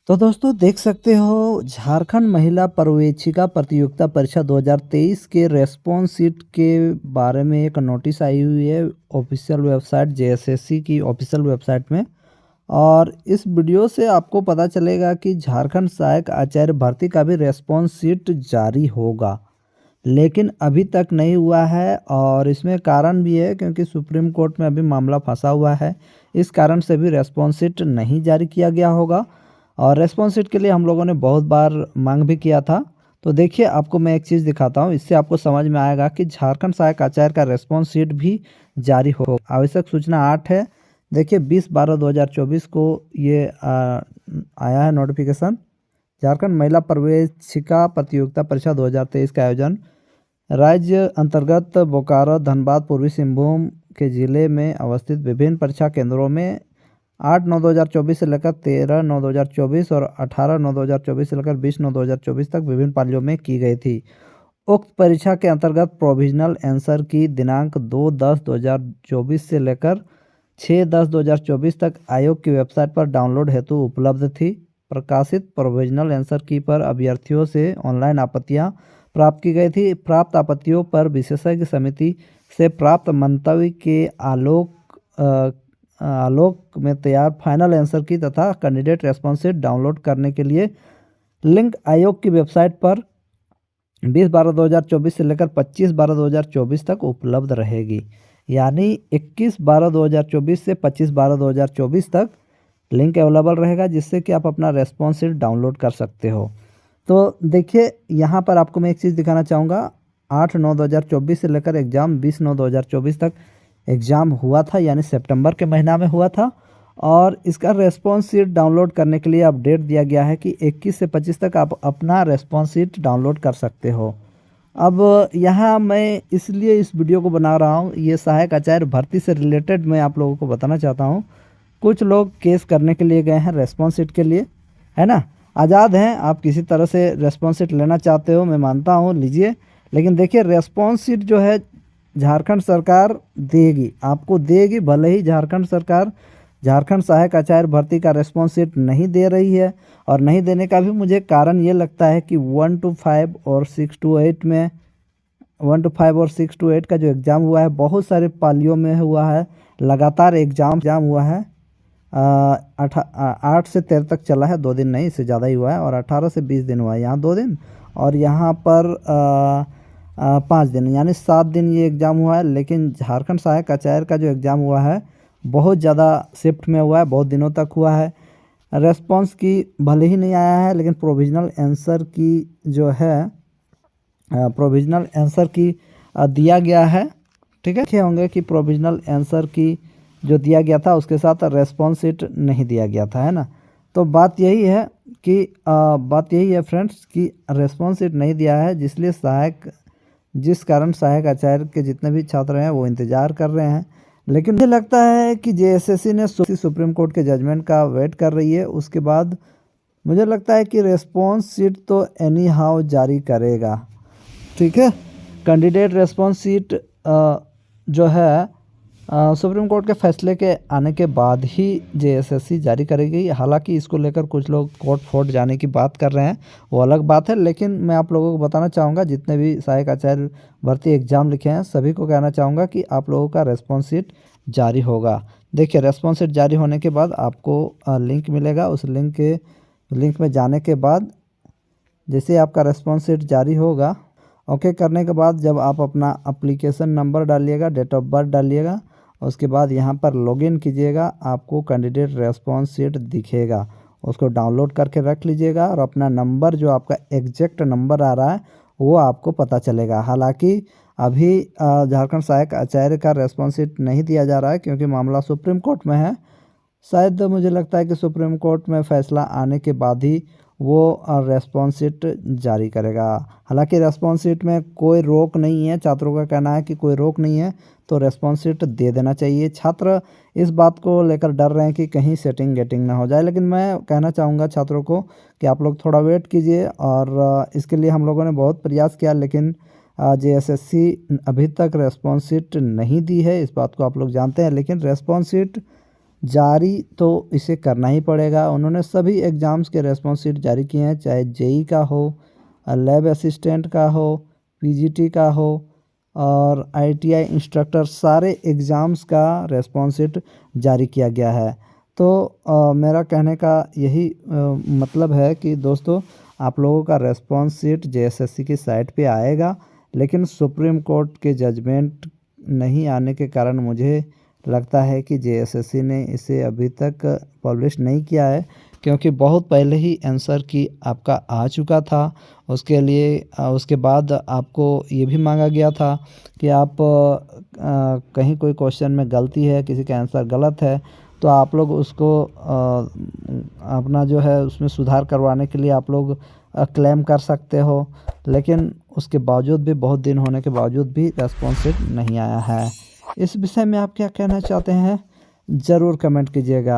तो दोस्तों देख सकते हो झारखंड महिला पर्यवेक्षिका प्रतियोगिता परीक्षा 2023 के रेस्पॉन्स शीट के बारे में एक नोटिस आई हुई है ऑफिशियल वेबसाइट जेएसएससी की ऑफिशियल वेबसाइट में। और इस वीडियो से आपको पता चलेगा कि झारखंड सहायक आचार्य भर्ती का भी रेस्पॉन्स शीट जारी होगा, लेकिन अभी तक नहीं हुआ है। और इसमें कारण भी है क्योंकि सुप्रीम कोर्ट में अभी मामला फंसा हुआ है, इस कारण से भी रेस्पॉन्स शीट नहीं जारी किया गया होगा। और रेस्पॉन्स शीट के लिए हम लोगों ने बहुत बार मांग भी किया था। तो देखिए आपको मैं एक चीज़ दिखाता हूँ, इससे आपको समझ में आएगा कि झारखंड सहायक आचार्य का रेस्पॉन्स शीट भी जारी हो। आवश्यक सूचना 8 है। देखिए 20/12/2024 को ये आया है नोटिफिकेशन। झारखंड महिला पर्यवेक्षिका प्रतियोगिता परीक्षा 2023 का आयोजन राज्य अंतर्गत बोकारो, धनबाद, पूर्वी सिंहभूम के जिले में अवस्थित विभिन्न परीक्षा केंद्रों में 8/9/2024 से लेकर 13/9/2024 और 18/9/2024 से लेकर 20/9/2024 तक विभिन्न पालियों में की गई थी। उक्त परीक्षा के अंतर्गत प्रोविजनल आंसर की दिनांक 2/10/2024 से लेकर 6/10/2024 तक आयोग की वेबसाइट पर डाउनलोड हेतु उपलब्ध थी। प्रकाशित प्रोविजनल आंसर की पर अभ्यर्थियों से ऑनलाइन आपत्तियां प्राप्त की गई थी। प्राप्त आपत्तियों पर विशेषज्ञ समिति से प्राप्त मंतव्य के आलोक में तैयार फाइनल आंसर की तथा कैंडिडेट रेस्पॉन्स शीट डाउनलोड करने के लिए लिंक आयोग की वेबसाइट पर 20/12/2024 से लेकर 25/12/2024 तक उपलब्ध रहेगी। यानी 21/12/2024 से 25/12/2024 तक लिंक अवेलेबल रहेगा, जिससे कि आप अपना रेस्पॉन्स शीट डाउनलोड कर सकते हो। तो देखिए यहाँ पर आपको मैं एक चीज़ दिखाना चाहूँगा। 8/9/2024 से लेकर एग्ज़ाम 20/9/2024 तक एग्ज़ाम हुआ था, यानी सितंबर के महीना में हुआ था। और इसका रेस्पॉन्स शीट डाउनलोड करने के लिए अपडेट दिया गया है कि 21 से 25 तक आप अपना रेस्पॉन्स शीट डाउनलोड कर सकते हो। अब यहाँ मैं इसलिए इस वीडियो को बना रहा हूँ, ये सहायक आचार्य भर्ती से रिलेटेड मैं आप लोगों को बताना चाहता हूँ। कुछ लोग केस करने के लिए गए हैं रेस्पॉन्स शीट के लिए, है ना। आज़ाद हैं, आप किसी तरह से रेस्पॉन्स शीट लेना चाहते हो, मैं मानता हूँ लीजिए। लेकिन देखिए रेस्पॉन्स शीट जो है झारखंड सरकार देगी, आपको देगी। भले ही झारखंड सरकार झारखंड सहायक आचार्य भर्ती का रेस्पॉन्स शीट नहीं दे रही है, और नहीं देने का भी मुझे कारण ये लगता है कि 1 to 5 और 6 to 8 में 1 to 5 और 6 to 8 का जो एग्ज़ाम हुआ है बहुत सारे पालियों में हुआ है, लगातार एग्ज़ाम हुआ है। 8 से 13 तक चला है, 2 दिन नहीं, इससे ज़्यादा ही हुआ है। और 18 से 20 दिन हुआ है, यहाँ 2 दिन और यहाँ पर 5 दिन, यानी 7 दिन ये एग्ज़ाम हुआ है। लेकिन झारखंड सहायक आचार्य का जो एग्ज़ाम हुआ है बहुत ज़्यादा शिफ्ट में हुआ है, बहुत दिनों तक हुआ है। रेस्पॉन्स की भले ही नहीं आया है, लेकिन प्रोविजनल आंसर की जो है प्रोविजनल आंसर की दिया गया है। ठीक है, देखे होंगे कि प्रोविजनल आंसर की जो दिया गया था उसके साथ रेस्पॉन्स शीट नहीं दिया गया था, है ना। तो बात यही है फ्रेंड्स कि रेस्पॉन्स शीट नहीं दिया है, जिस कारण सहायक आचार्य के जितने भी छात्र हैं वो इंतज़ार कर रहे हैं। लेकिन मुझे लगता है कि जेएसएससी ने सुप्रीम कोर्ट के जजमेंट का वेट कर रही है। उसके बाद मुझे लगता है कि रेस्पॉन्स शीट तो एनी हाउ जारी करेगा। ठीक है, कैंडिडेट रेस्पॉन्स शीट जो है सुप्रीम कोर्ट के फैसले के आने के बाद ही जेएसएससी जारी करेगी। हालांकि इसको लेकर कुछ लोग कोर्ट फोर्ट जाने की बात कर रहे हैं, वो अलग बात है। लेकिन मैं आप लोगों को बताना चाहूँगा, जितने भी सहायक आचार्य भर्ती एग्ज़ाम लिखे हैं सभी को कहना चाहूँगा कि आप लोगों का रेस्पॉन्स शीट जारी होगा। देखिए रेस्पॉन्स शीट जारी होने के बाद आपको लिंक मिलेगा, उस लिंक में जाने के बाद जैसे आपका रेस्पॉन्स शीट जारी होगा, ओके करने के बाद जब आप अपना एप्लीकेशन नंबर डालिएगा, डेट ऑफ बर्थ डालिएगा, उसके बाद यहाँ पर लॉगिन कीजिएगा, आपको कैंडिडेट रेस्पॉन्स शीट दिखेगा। उसको डाउनलोड करके रख लीजिएगा और अपना नंबर जो आपका एग्जैक्ट नंबर आ रहा है वो आपको पता चलेगा। हालांकि अभी झारखंड सहायक आचार्य का रेस्पॉन्स शीट नहीं दिया जा रहा है क्योंकि मामला सुप्रीम कोर्ट में है। शायद मुझे लगता है कि सुप्रीम कोर्ट में फ़ैसला आने के बाद ही वो रेस्पॉन्स शीट जारी करेगा। हालांकि रेस्पॉन्स शीट में कोई रोक नहीं है, छात्रों का कहना है कि कोई रोक नहीं है, तो रेस्पॉन्स शीट दे देना चाहिए। छात्र इस बात को लेकर डर रहे हैं कि कहीं सेटिंग गेटिंग ना हो जाए, लेकिन मैं कहना चाहूँगा छात्रों को कि आप लोग थोड़ा वेट कीजिए। और इसके लिए हम लोगों ने बहुत प्रयास किया, लेकिन जेएसएससी अभी तक रेस्पॉन्स शीट नहीं दी है, इस बात को आप लोग जानते हैं। लेकिन रेस्पॉन्स शीट जारी तो इसे करना ही पड़ेगा। उन्होंने सभी एग्ज़ाम्स के रेस्पॉन्स शीट जारी किए हैं, चाहे जेई का हो, लैब असिस्टेंट का हो, पीजीटी का हो और आईटीआई इंस्ट्रक्टर, सारे एग्ज़ाम्स का रेस्पॉन्स शीट जारी किया गया है। तो मेरा कहने का यही मतलब है कि दोस्तों आप लोगों का रेस्पॉन्स शीट जेएसएससी की साइट पे आएगा, लेकिन सुप्रीम कोर्ट के जजमेंट नहीं आने के कारण मुझे लगता है कि जेएसएससी ने इसे अभी तक पब्लिश नहीं किया है, क्योंकि बहुत पहले ही आंसर की आपका आ चुका था। उसके लिए उसके बाद आपको ये भी मांगा गया था कि आप कहीं कोई क्वेश्चन में गलती है, किसी का आंसर गलत है, तो आप लोग उसको अपना जो है उसमें सुधार करवाने के लिए आप लोग क्लेम कर सकते हो। लेकिन उसके बावजूद भी, बहुत दिन होने के बावजूद भी रेस्पॉन्स नहीं आया है। इस विषय में आप क्या कहना चाहते हैं, ज़रूर कमेंट कीजिएगा।